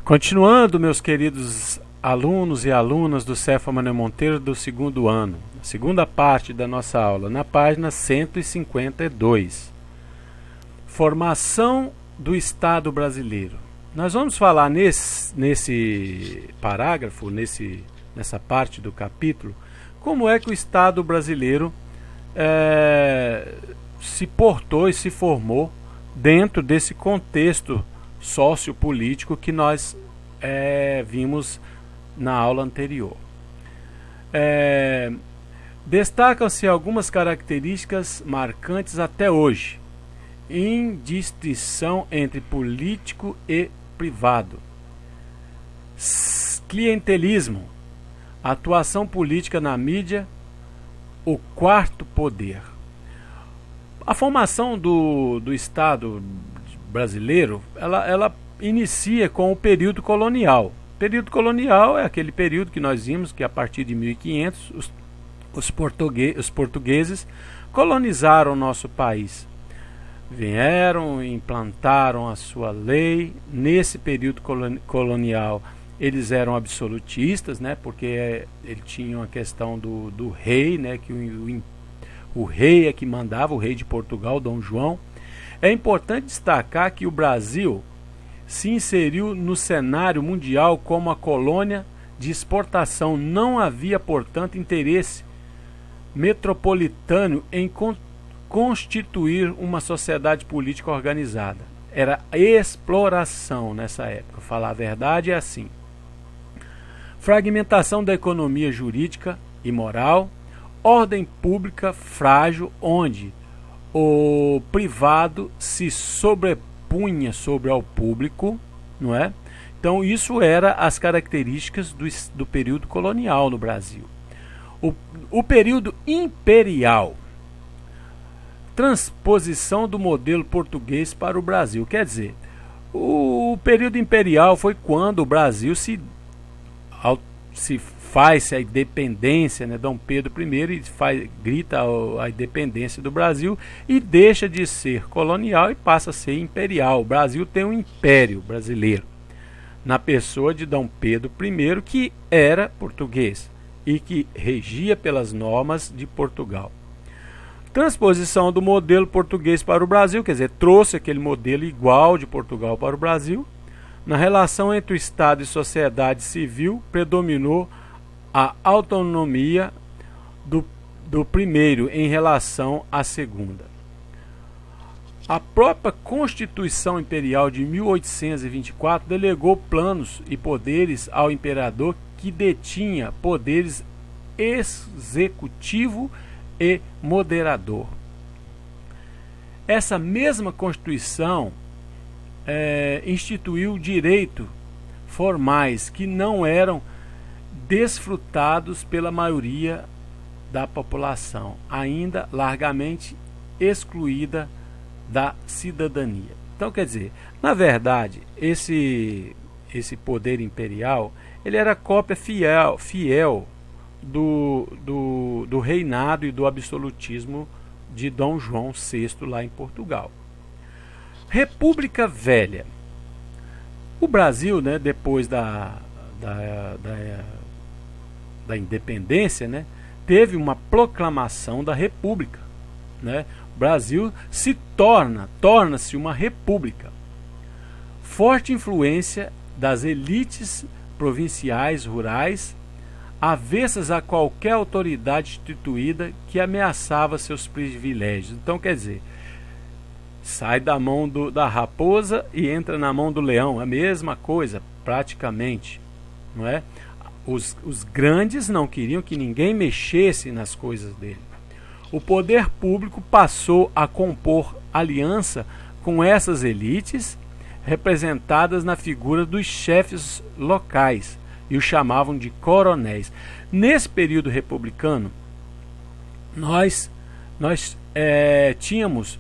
Continuando, meus queridos alunos e alunas do Cefa Manuel Monteiro do segundo ano, segunda parte da nossa aula, na página 152. Formação do Estado brasileiro. Nós vamos falar nesse parágrafo, nessa parte do capítulo, como é que o Estado brasileiro se portou e se formou dentro desse contexto sociopolítico que nós vimos na aula anterior. Destacam-se algumas características marcantes até hoje: indistinção entre político e privado, clientelismo, atuação política na mídia, o quarto poder. A formação do Estado brasileiro, ela inicia com o período colonial. O período colonial é aquele período que nós vimos que a partir de 1500 os portugueses colonizaram o nosso país. Vieram, implantaram a sua lei. Nesse período colonial eles eram absolutistas, né, porque eles tinham a questão do rei, né, que o rei é que mandava, o rei de Portugal, Dom João. É importante destacar que o Brasil se inseriu no cenário mundial como a colônia de exportação. Não havia, portanto, interesse metropolitano em constituir uma sociedade política organizada. Era exploração nessa época. Falar a verdade é assim. Fragmentação da economia jurídica e moral, ordem pública frágil, onde o privado se sobrepunha sobre ao público, não é? Então isso era as características do período colonial no Brasil. O período imperial, transposição do modelo português para o Brasil. Quer dizer, o período imperial foi quando o Brasil se faz a independência, né? Dom Pedro I grita a independência do Brasil e deixa de ser colonial e passa a ser imperial. O Brasil tem um império brasileiro, na pessoa de Dom Pedro I, que era português e que regia pelas normas de Portugal. Transposição do modelo português para o Brasil, quer dizer, trouxe aquele modelo igual de Portugal para o Brasil. Na relação entre o Estado e sociedade civil, predominou a autonomia do primeiro em relação à segunda. A própria Constituição Imperial de 1824 delegou planos e poderes ao imperador, que detinha poderes executivo e moderador. Essa mesma Constituição instituiu direitos formais que não eram desfrutados pela maioria da população, ainda largamente excluída da cidadania. Então, quer dizer, na verdade, esse poder imperial, ele era cópia fiel do reinado e do absolutismo de Dom João VI lá em Portugal. República Velha. O Brasil, né, depois da independência, né, teve uma proclamação da República, né? O Brasil torna-se uma república. Forte influência das elites provinciais rurais, avessas a qualquer autoridade instituída que ameaçava seus privilégios. Então, quer dizer, sai da mão da raposa e entra na mão do leão, a mesma coisa, praticamente, não é? Os grandes não queriam que ninguém mexesse nas coisas dele. O poder público passou a compor aliança com essas elites, representadas na figura dos chefes locais, e os chamavam de coronéis. Nesse período republicano, nós tínhamos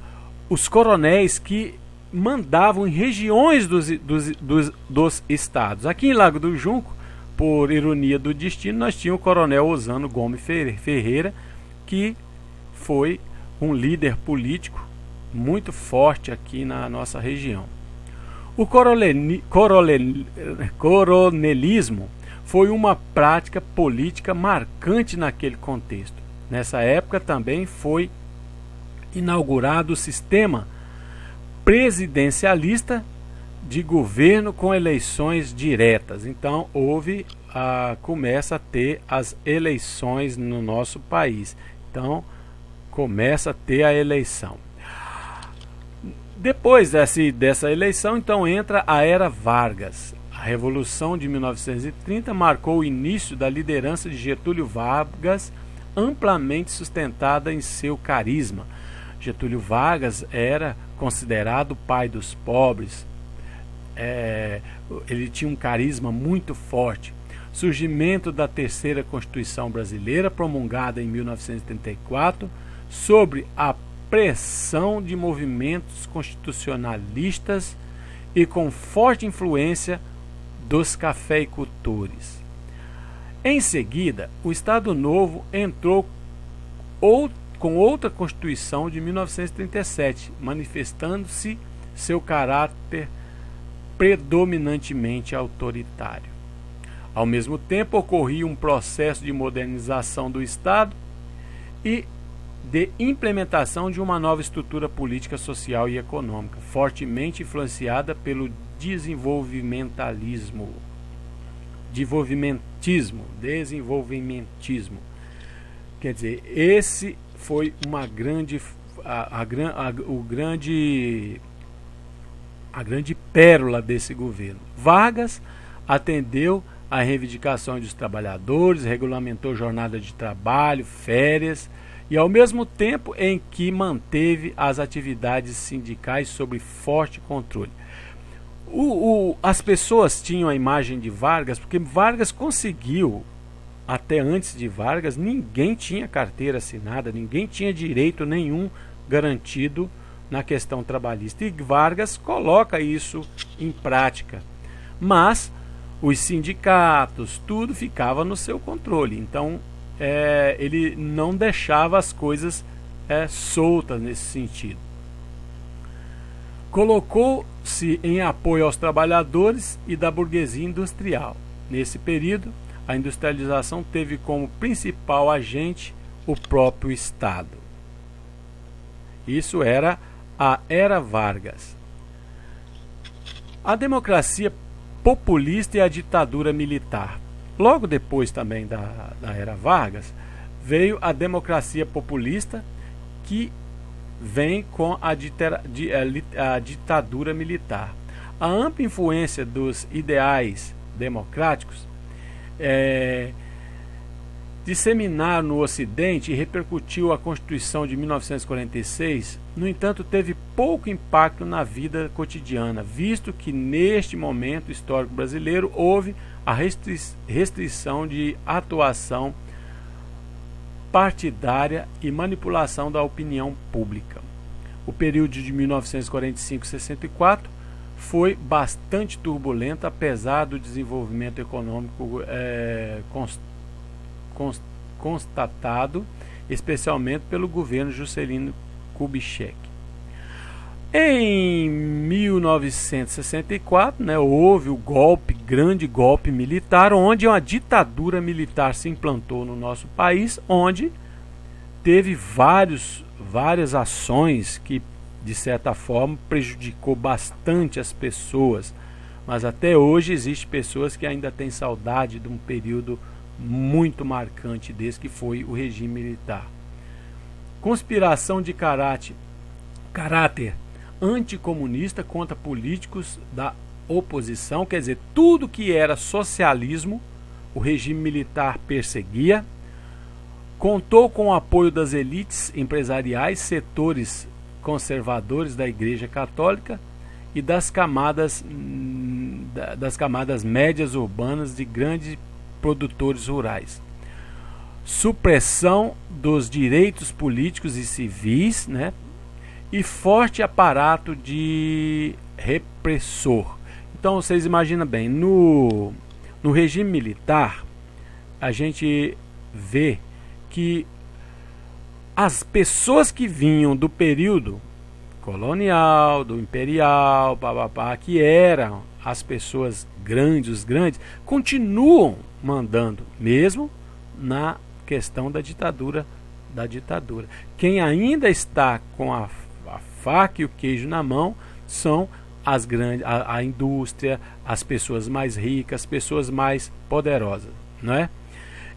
os coronéis que mandavam em regiões dos estados. Aqui em Lago do Junco, por ironia do destino, nós tínhamos o coronel Osano Gomes Ferreira, que foi um líder político muito forte aqui na nossa região. O coronelismo foi uma prática política marcante naquele contexto. Nessa época também foi inaugurado o sistema presidencialista de governo com eleições diretas. Então começa a ter as eleições no nosso país. Então começa a ter a eleição. Depois dessa eleição, então entra a Era Vargas. A Revolução de 1930 marcou o início da liderança de Getúlio Vargas, amplamente sustentada em seu carisma. Getúlio Vargas era considerado o pai dos pobres. Ele tinha um carisma muito forte. Surgimento da Terceira Constituição Brasileira, promulgada em 1934, sobre a pressão de movimentos constitucionalistas e com forte influência dos cafeicultores. Em seguida, o Estado Novo entrou com outra Constituição de 1937, manifestando-se seu caráter predominantemente autoritário. Ao mesmo tempo, ocorria um processo de modernização do Estado e de implementação de uma nova estrutura política, social e econômica, fortemente influenciada pelo desenvolvimentismo. Quer dizer, esse foi uma grande pérola desse governo. Vargas atendeu à reivindicação dos trabalhadores, regulamentou jornada de trabalho, férias, e ao mesmo tempo em que manteve as atividades sindicais sob forte controle. As pessoas tinham a imagem de Vargas, porque Vargas conseguiu, até antes de Vargas, ninguém tinha carteira assinada, ninguém tinha direito nenhum garantido na questão trabalhista. E Vargas coloca isso em prática. Mas os sindicatos, tudo ficava no seu controle. Então, ele não deixava as coisas soltas nesse sentido. Colocou-se em apoio aos trabalhadores e da burguesia industrial. Nesse período, a industrialização teve como principal agente o próprio Estado. Isso era a Era Vargas. A democracia populista e a ditadura militar. Logo depois também da Era Vargas, veio a democracia populista, que vem com a ditadura militar. A ampla influência dos ideais democráticos disseminaram no Ocidente e repercutiu a Constituição de 1946, no entanto, teve pouco impacto na vida cotidiana, visto que neste momento histórico brasileiro houve a restrição de atuação partidária e manipulação da opinião pública. O período de 1945-64 foi bastante turbulento, apesar do desenvolvimento econômico constatado, especialmente pelo governo Juscelino Kubitschek. Em 1964, houve o grande golpe militar, onde uma ditadura militar se implantou no nosso país, onde teve várias ações que, de certa forma, prejudicou bastante as pessoas. Mas até hoje existem pessoas que ainda têm saudade de um período muito marcante desse, que foi o regime militar. Conspiração de caráter anticomunista contra políticos da oposição, quer dizer, tudo que era socialismo, o regime militar perseguia. Contou com o apoio das elites empresariais, setores conservadores da Igreja Católica e das camadas médias urbanas de grandes produtores rurais. Supressão dos direitos políticos e civis, e forte aparato de repressor. Então vocês imaginam bem, no regime militar, a gente vê que as pessoas que vinham do período colonial, do imperial, bababá, que eram as pessoas grandes, os grandes, continuam mandando, mesmo na questão da ditadura. Quem ainda está com a faca e o queijo na mão são as grandes, a indústria, as pessoas mais ricas, as pessoas mais poderosas, não é?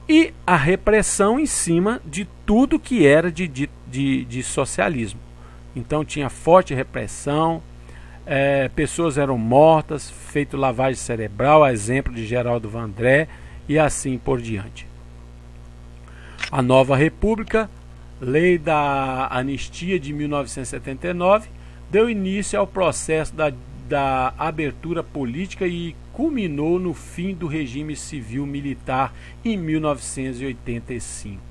E a repressão em cima de tudo que era de socialismo. Então tinha forte repressão, pessoas eram mortas, feito lavagem cerebral, a exemplo de Geraldo Vandré, e assim por diante. A nova república, lei da anistia de 1979, deu início ao processo da abertura política e culminou no fim do regime civil militar em 1985.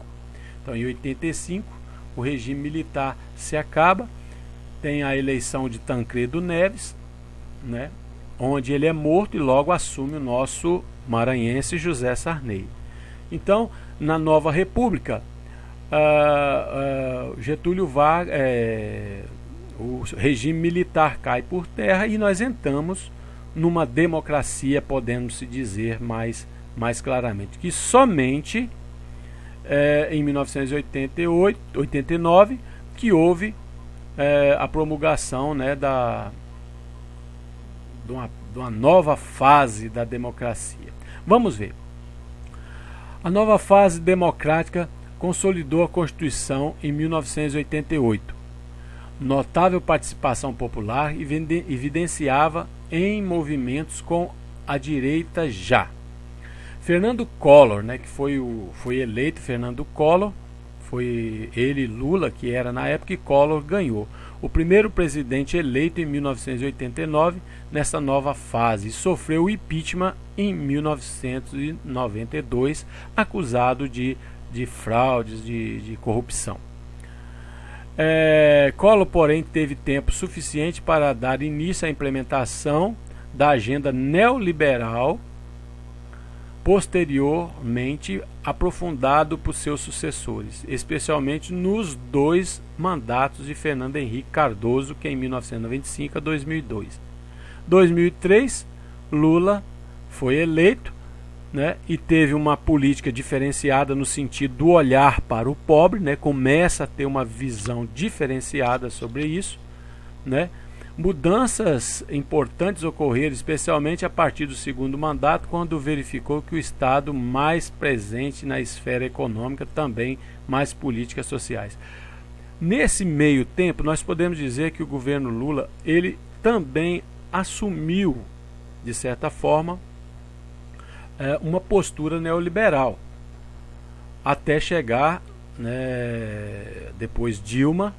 Então, em 85, o regime militar se acaba, tem a eleição de Tancredo Neves, né, onde ele é morto e logo assume o nosso maranhense José Sarney. Então, na nova república, Getúlio Vargas, o regime militar cai por terra e nós entramos numa democracia, podemos se dizer mais claramente, que somente em 1989 que houve a promulgação, né, de uma nova fase da democracia. Vamos ver. A nova fase democrática consolidou a Constituição em 1988. Notável participação popular evidenciava em movimentos com a direita já. Fernando Collor, né, que foi eleito, Fernando Collor, foi ele, Lula, que era na época, e Collor ganhou. O primeiro presidente eleito em 1989 nessa nova fase e sofreu o impeachment em 1992, acusado de fraudes, de corrupção. Collor, porém, teve tempo suficiente para dar início à implementação da agenda neoliberal, posteriormente aprofundado por seus sucessores, especialmente nos 2 mandatos de Fernando Henrique Cardoso, que é em 1995 a 2002. 2003, Lula foi eleito, né, e teve uma política diferenciada no sentido do olhar para o pobre, né, começa a ter uma visão diferenciada sobre isso, né. Mudanças importantes ocorreram, especialmente a partir do segundo mandato, quando verificou que o Estado mais presente na esfera econômica, também mais políticas sociais. Nesse meio tempo, nós podemos dizer que o governo Lula, ele também assumiu, de certa forma, uma postura neoliberal, até chegar, né, depois Dilma,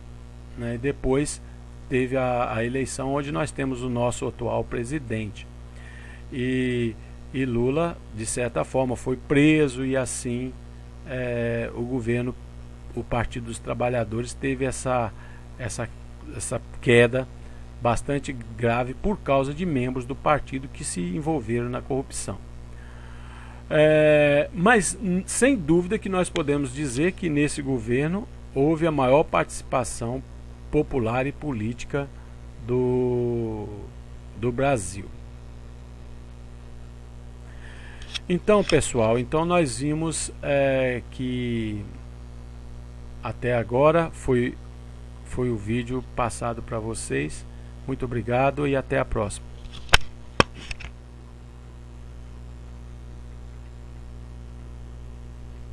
né, depois teve a eleição onde nós temos o nosso atual presidente. E Lula, de certa forma, foi preso e assim o governo, o Partido dos Trabalhadores, teve essa queda bastante grave por causa de membros do partido que se envolveram na corrupção. Mas sem dúvida que nós podemos dizer que nesse governo houve a maior participação popular e política do Brasil. Então, pessoal, nós vimos que até agora foi o vídeo passado para vocês. Muito obrigado e até a próxima.